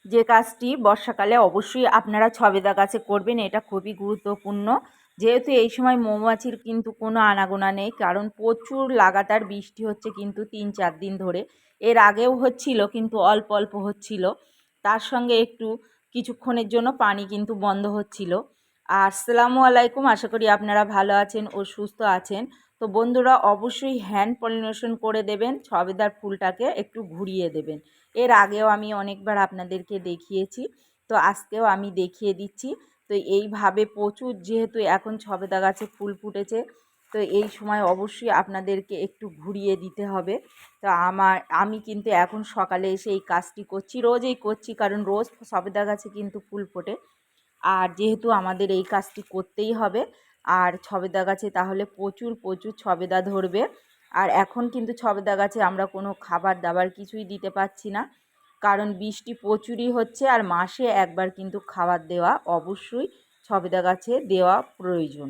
যে কাজটি বর্ষাকালে অবশ্যই আপনারা ছবেদা গাছে করবেন, এটা খুবই গুরুত্বপূর্ণ। যেহেতু এই সময় মৌমাছির কিন্তু কোনো আনাগোনা নেই, কারণ প্রচুর লাগাতার বৃষ্টি হচ্ছে কিন্তু 3-4 দিন ধরে। এর আগেও হচ্ছিল কিন্তু অল্প অল্প হচ্ছিল, তার সঙ্গে একটু কিছুক্ষণের জন্য পানি কিন্তু বন্ধ হচ্ছিল। আসসালামু আলাইকুম, আশা করি আপনারা ভালো আছেন ও সুস্থ আছেন। তো বন্ধুরা, অবশ্যই হ্যান্ড পলিনেশন করে দেবেন, ছবেদার ফুলটাকে একটু ঘুরিয়ে দেবেন। এর আগেও আমি অনেকবার আপনাদেরকে দেখিয়েছি, তো আজকেও আমি দেখিয়ে দিচ্ছি। তো এইভাবে প্রচুর, যেহেতু এখন ছবেদা গাছে ফুল ফুটেছে, তো এই সময় অবশ্যই আপনাদেরকে একটু ঘুরিয়ে দিতে হবে। তো আমি কিন্তু এখন সকালে এসে এই কাজটি করছি, রোজই করছি, কারণ রোজ ছবেদা গাছে কিন্তু ফুল ফোটে। আর যেহেতু আমাদের এই কাজটি করতেই হবে, আর ছবেদা গাছে তাহলে প্রচুর প্রচুর ছবেদা ধরবে। আর এখন কিন্তু ছবেদা গাছে আমরা কোনো খাবার দাবার কিছুই দিতে পারছি না, কারণ বৃষ্টি প্রচুরই হচ্ছে, আর মাসে একবার কিন্তু খাবার দেওয়া অবশ্যই ছবেদা গাছে দেওয়া প্রয়োজন।